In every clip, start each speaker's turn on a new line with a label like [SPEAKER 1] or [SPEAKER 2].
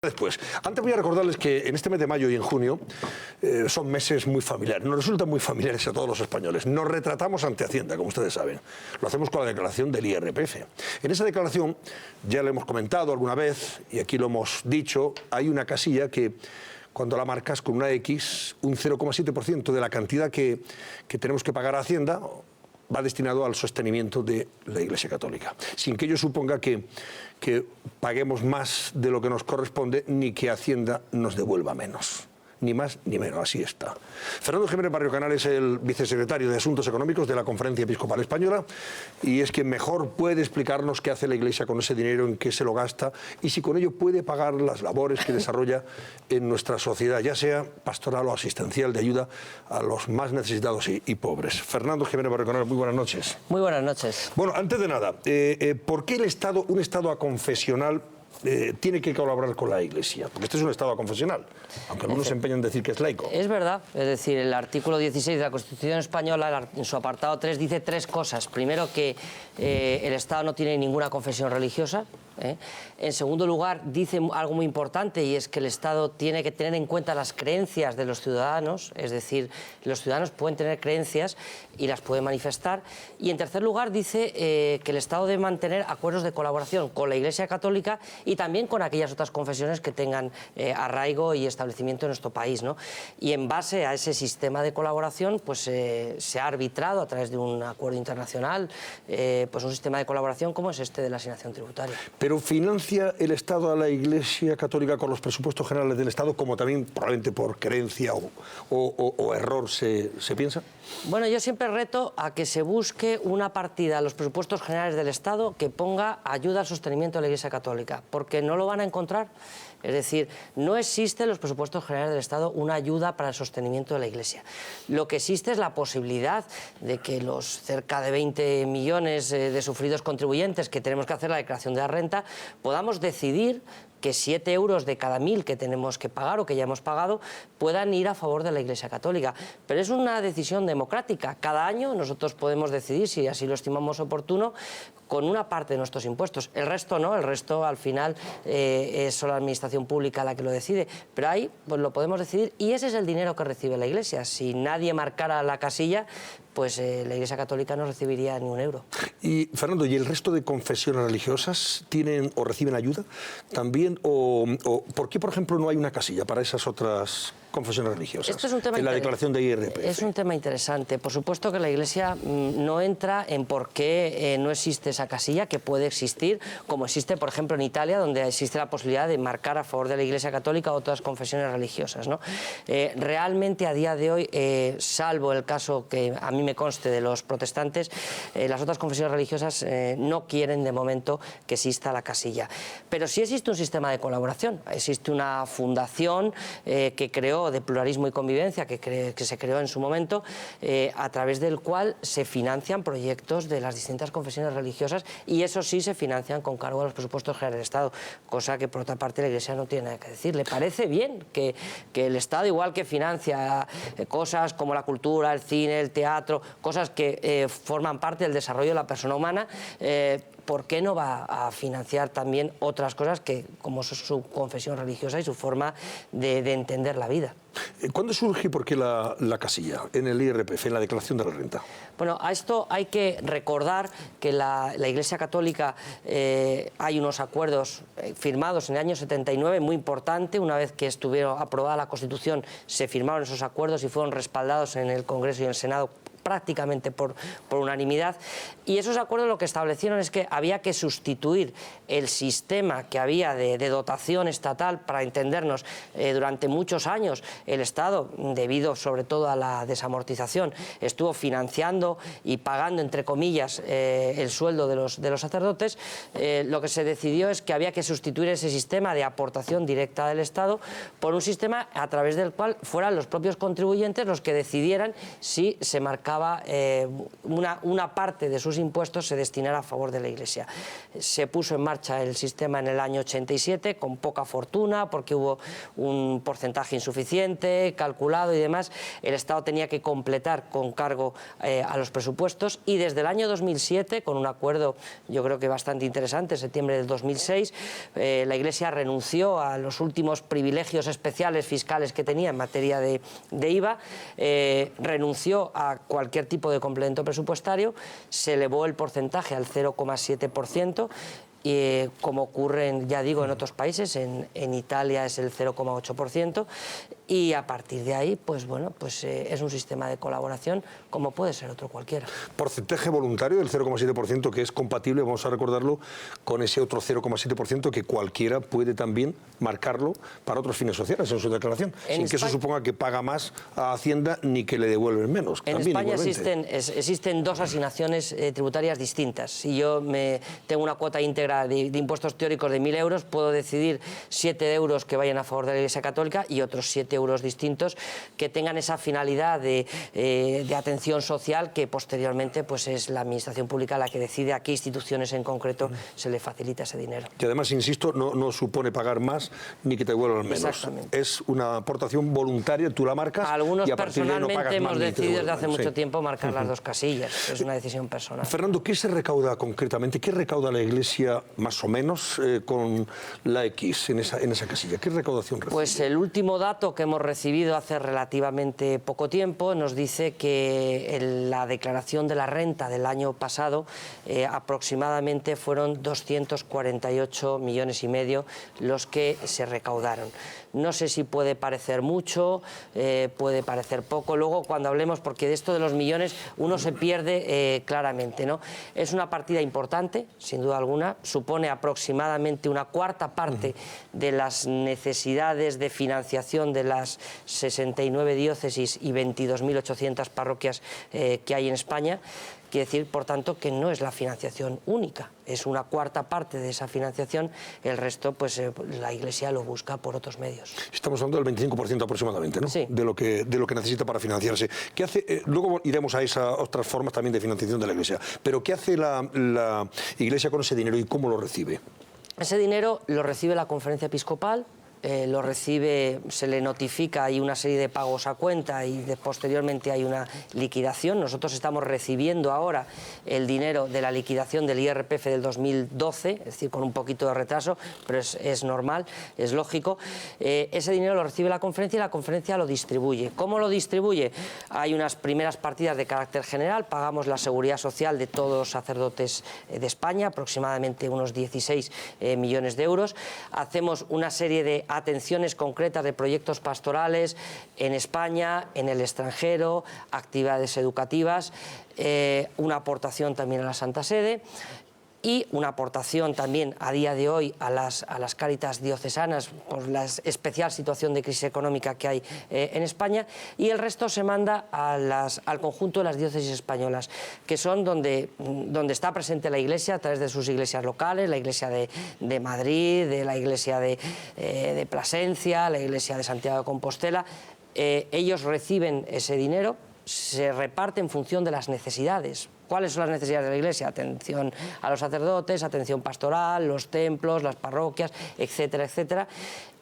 [SPEAKER 1] Después, antes voy a recordarles que en este mes de mayo y en junio son meses muy familiares, nos resultan muy familiares a todos los españoles. Nos retratamos ante Hacienda, como ustedes saben. Lo hacemos con la declaración del IRPF. En esa declaración, ya lo hemos comentado alguna vez, y aquí lo hemos dicho, hay una casilla que cuando la marcas con una X, un 0,7% de la cantidad que tenemos que pagar a Hacienda va destinado al sostenimiento de la Iglesia Católica, sin que ello suponga que paguemos más de lo que nos corresponde ni que Hacienda nos devuelva menos. Ni más ni menos, así está. Fernando Jiménez Barrio Canal es el vicesecretario de Asuntos Económicos de la Conferencia Episcopal Española y es quien mejor puede explicarnos qué hace la Iglesia con ese dinero, en qué se lo gasta y si con ello puede pagar las labores que desarrolla en nuestra sociedad, ya sea pastoral o asistencial, de ayuda a los más necesitados y pobres. Fernando Jiménez Barrio Canal, muy buenas noches.
[SPEAKER 2] Muy buenas noches.
[SPEAKER 1] Bueno, antes de nada, ¿por qué el Estado, un Estado aconfesional, tiene que colaborar con la Iglesia? Porque este es un Estado aconfesional, aunque algunos se empeñan en decir que es laico.
[SPEAKER 2] Es verdad, es decir, el artículo 16 de la Constitución Española, en su apartado 3, dice tres cosas. Primero, que el Estado no tiene ninguna confesión religiosa. En segundo lugar, dice algo muy importante, y es que el Estado tiene que tener en cuenta las creencias de los ciudadanos, es decir, los ciudadanos pueden tener creencias y las pueden manifestar. Y en tercer lugar, dice que el Estado debe mantener acuerdos de colaboración con la Iglesia Católica y también con aquellas otras confesiones que tengan arraigo y establecimiento en nuestro país, ¿no? Y en base a ese sistema de colaboración, pues se ha arbitrado a través de un acuerdo internacional, pues un sistema de colaboración como es este de la asignación tributaria.
[SPEAKER 1] Pero ¿financia el Estado a la Iglesia Católica con los presupuestos generales del Estado, como también probablemente por creencia o error se piensa?
[SPEAKER 2] Bueno, yo siempre reto a que se busque una partida a los presupuestos generales del Estado que ponga ayuda al sostenimiento de la Iglesia Católica, porque no lo van a encontrar. Es decir, no existe en los presupuestos generales del Estado una ayuda para el sostenimiento de la Iglesia. Lo que existe es la posibilidad de que los cerca de 20 millones de sufridos contribuyentes que tenemos que hacer la declaración de la renta, podamos decidir que 7 euros de cada 1.000 que tenemos que pagar o que ya hemos pagado puedan ir a favor de la Iglesia Católica. Pero es una decisión democrática. Cada año nosotros podemos decidir, si así lo estimamos oportuno, con una parte de nuestros impuestos. El resto no, el resto al final es solo la administración pública la que lo decide. Pero ahí pues lo podemos decidir y ese es el dinero que recibe la Iglesia. Si nadie marcara la casilla, pues la Iglesia Católica no recibiría ni un euro.
[SPEAKER 1] Y, Fernando, ¿y el resto de confesiones religiosas tienen o reciben ayuda también? ¿O por qué, por ejemplo, no hay una casilla para esas otras confesiones religiosas?
[SPEAKER 2] Esto es un tema
[SPEAKER 1] en la declaración de IRPF.
[SPEAKER 2] Es un tema interesante. Por supuesto que la Iglesia no entra en por qué no existe esa casilla, que puede existir, como existe, por ejemplo, en Italia, donde existe la posibilidad de marcar a favor de la Iglesia Católica o otras confesiones religiosas, ¿no? Realmente, a día de hoy, salvo el caso que a mí me conste de los protestantes, las otras confesiones religiosas no quieren de momento que exista la casilla. Pero sí existe un sistema de colaboración. Existe una fundación que creó de pluralismo y convivencia, que se creó en su momento, a través del cual se financian proyectos de las distintas confesiones religiosas y eso sí se financian con cargo a los presupuestos generales del Estado, cosa que por otra parte la Iglesia no tiene nada que decir. Le parece bien que el Estado, igual que financia cosas como la cultura, el cine, el teatro, cosas que forman parte del desarrollo de la persona humana, ¿por qué no va a financiar también otras cosas que, como su confesión religiosa y su forma de entender la vida?
[SPEAKER 1] ¿Cuándo surge y por qué la casilla en el IRPF, en la declaración de la renta?
[SPEAKER 2] Bueno, a esto hay que recordar que la Iglesia Católica hay unos acuerdos firmados en el año 79, muy importante. Una vez que estuvieron aprobada la Constitución, se firmaron esos acuerdos y fueron respaldados en el Congreso y en el Senado prácticamente por unanimidad, y esos acuerdos lo que establecieron es que había que sustituir el sistema que había de dotación estatal. Para entendernos, durante muchos años el Estado, debido sobre todo a la desamortización, estuvo financiando y pagando, entre comillas, el sueldo de los sacerdotes. Lo que se decidió es que había que sustituir ese sistema de aportación directa del Estado por un sistema a través del cual fueran los propios contribuyentes los que decidieran si se marcaba marcaba una parte de sus impuestos se destinara a favor de la Iglesia. Se puso en marcha el sistema en el año 87 con poca fortuna porque hubo un porcentaje insuficiente, calculado y demás. El Estado tenía que completar con cargo a los presupuestos y desde el año 2007, con un acuerdo yo creo que bastante interesante, en septiembre del 2006, la Iglesia renunció a los últimos privilegios especiales fiscales que tenía en materia de IVA, renunció a cualquier tipo de complemento presupuestario, se elevó el porcentaje al 0,7%. Como ocurre, ya digo, en otros países, en Italia es el 0,8%, y a partir de ahí, pues bueno, pues es un sistema de colaboración como puede ser otro cualquiera.
[SPEAKER 1] Porcentaje voluntario del 0,7% que es compatible, vamos a recordarlo, con ese otro 0,7% que cualquiera puede también marcarlo para otros fines sociales en su declaración, sin que eso suponga que paga más a Hacienda ni que le devuelven menos.
[SPEAKER 2] En España existen dos asignaciones tributarias distintas. Si yo tengo una cuota íntegra de impuestos teóricos de 1.000 euros, puedo decidir 7 euros que vayan a favor de la Iglesia Católica y otros 7 euros distintos que tengan esa finalidad de atención social, que posteriormente pues es la administración pública la que decide a qué instituciones en concreto se le facilita ese dinero.
[SPEAKER 1] Y además, insisto, no supone pagar más ni que te devuelvan menos.
[SPEAKER 2] Exactamente.
[SPEAKER 1] Es una aportación voluntaria, tú la marcas.
[SPEAKER 2] Algunos
[SPEAKER 1] y a partir de ahí no pagas
[SPEAKER 2] personalmente
[SPEAKER 1] más
[SPEAKER 2] hemos
[SPEAKER 1] ni te
[SPEAKER 2] decidido desde hace
[SPEAKER 1] devuelven.
[SPEAKER 2] mucho tiempo marcar las dos casillas. Es una decisión personal.
[SPEAKER 1] Fernando, ¿qué se recauda concretamente? ¿Qué recauda la Iglesia más o menos con la X en esa casilla? ¿Qué recaudación recibe?
[SPEAKER 2] Pues el último dato que hemos recibido hace relativamente poco tiempo nos dice que en la declaración de la renta del año pasado aproximadamente fueron 248,5 millones los que se recaudaron. No sé si puede parecer mucho, puede parecer poco. Luego, cuando hablemos, porque de esto de los millones uno se pierde claramente, ¿no? Es una partida importante, sin duda alguna, supone aproximadamente una cuarta parte de las necesidades de financiación de las 69 diócesis y 22.800 parroquias que hay en España. Quiere decir, por tanto, que no es la financiación única, es una cuarta parte de esa financiación, el resto pues la Iglesia lo busca por otros medios.
[SPEAKER 1] Estamos hablando del 25% aproximadamente, ¿no?
[SPEAKER 2] Sí.
[SPEAKER 1] De lo que necesita para financiarse. ¿Qué hace? Luego iremos a esas otras formas también de financiación de la Iglesia, pero ¿qué hace la Iglesia con ese dinero y cómo lo recibe?
[SPEAKER 2] Ese dinero lo recibe la Conferencia Episcopal. Lo recibe, se le notifica, hay una serie de pagos a cuenta y posteriormente hay una liquidación. Nosotros estamos recibiendo ahora el dinero de la liquidación del IRPF del 2012, es decir, con un poquito de retraso, pero es normal, es lógico. Ese dinero lo recibe la conferencia y la conferencia lo distribuye. ¿Cómo lo distribuye? Hay unas primeras partidas de carácter general, pagamos la seguridad social de todos los sacerdotes de España, aproximadamente unos 16 millones de euros. Hacemos una serie de atenciones concretas de proyectos pastorales en España, en el extranjero, actividades educativas, una aportación también a la Santa Sede y una aportación también a día de hoy a las Cáritas diocesanas por la especial situación de crisis económica que hay en España, y el resto se manda al conjunto de las diócesis españolas, que son donde está presente la Iglesia a través de sus iglesias locales, la Iglesia de Madrid, de la Iglesia de Plasencia, la Iglesia de Santiago de Compostela. Ellos reciben ese dinero, se reparte en función de las necesidades. ¿Cuáles son las necesidades de la Iglesia? Atención a los sacerdotes, atención pastoral, los templos, las parroquias, etcétera, etcétera.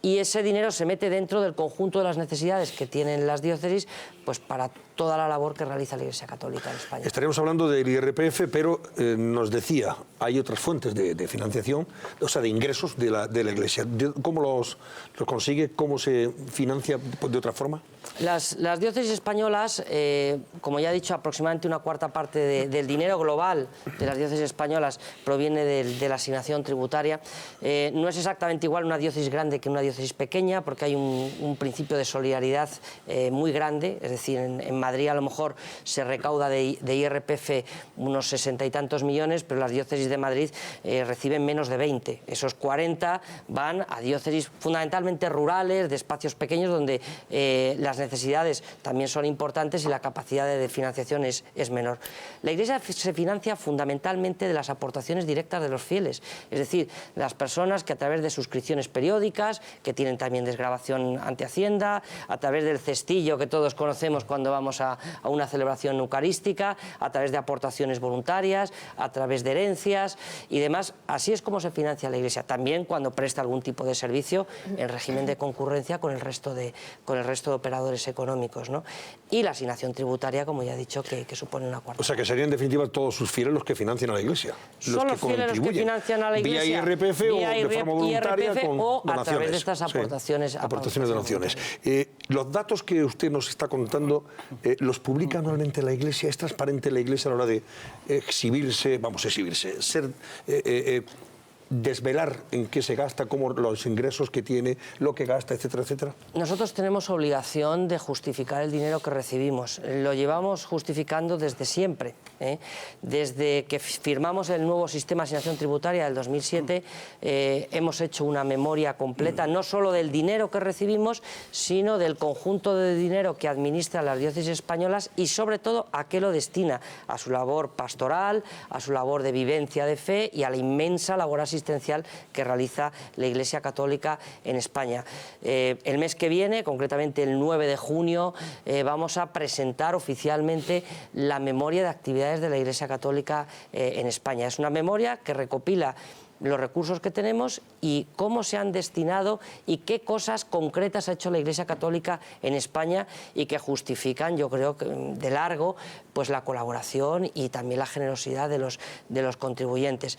[SPEAKER 2] Y ese dinero se mete dentro del conjunto de las necesidades que tienen las diócesis, pues para toda la labor que realiza la Iglesia Católica en España.
[SPEAKER 1] Estaríamos hablando del IRPF, pero nos decía, hay otras fuentes de financiación, o sea, de ingresos de la Iglesia. ¿Cómo los consigue? ¿Cómo se financia de otra forma?
[SPEAKER 2] Las diócesis españolas, como ya he dicho, aproximadamente una cuarta parte del dinero global de las diócesis españolas proviene de la asignación tributaria. No es exactamente igual una diócesis grande que una diócesis pequeña, porque hay un principio de solidaridad muy grande, es decir, en Madrid a lo mejor se recauda de IRPF unos 60 y tantos millones, pero las diócesis de Madrid reciben menos de 20. Esos 40 van a diócesis fundamentalmente rurales, de espacios pequeños, donde las necesidades también son importantes y la capacidad de financiación es menor. La Iglesia Iglesia se financia fundamentalmente de las aportaciones directas de los fieles, es decir, las personas que a través de suscripciones periódicas, que tienen también desgravación ante Hacienda, a través del cestillo que todos conocemos cuando vamos a una celebración eucarística, a través de aportaciones voluntarias, a través de herencias y demás. Así es como se financia la Iglesia. También cuando presta algún tipo de servicio en régimen de concurrencia con el resto de operadores económicos, ¿no? Y la asignación tributaria, como ya he dicho, que supone una cuarta.
[SPEAKER 1] O sea, que serían en definitiva todos sus fieles los que financian a la Iglesia.
[SPEAKER 2] Son los fieles los que financian a la Iglesia.
[SPEAKER 1] Vía IRPF o de forma voluntaria con
[SPEAKER 2] o
[SPEAKER 1] donaciones.
[SPEAKER 2] A través de estas aportaciones.
[SPEAKER 1] Sí, aportaciones de donaciones. Los datos que usted nos está contando, ¿los publica anualmente la Iglesia? ¿Es transparente la Iglesia a la hora de exhibirse, desvelar en qué se gasta, cómo los ingresos que tiene, lo que gasta, etcétera, etcétera?
[SPEAKER 2] Nosotros tenemos obligación de justificar el dinero que recibimos. Lo llevamos justificando desde siempre, ¿eh? Desde que firmamos el nuevo sistema de asignación tributaria del 2007, hemos hecho una memoria completa, no solo del dinero que recibimos, sino del conjunto de dinero que administran las diócesis españolas y, sobre todo, a qué lo destina, a su labor pastoral, a su labor de vivencia de fe y a la inmensa labor asistencial que realiza la Iglesia Católica en España. El mes que viene, concretamente el 9 de junio, vamos a presentar oficialmente la memoria de actividades de la Iglesia Católica en España. Es una memoria que recopila los recursos que tenemos y cómo se han destinado y qué cosas concretas ha hecho la Iglesia Católica en España y que justifican, yo creo, de largo, pues la colaboración y también la generosidad de los contribuyentes.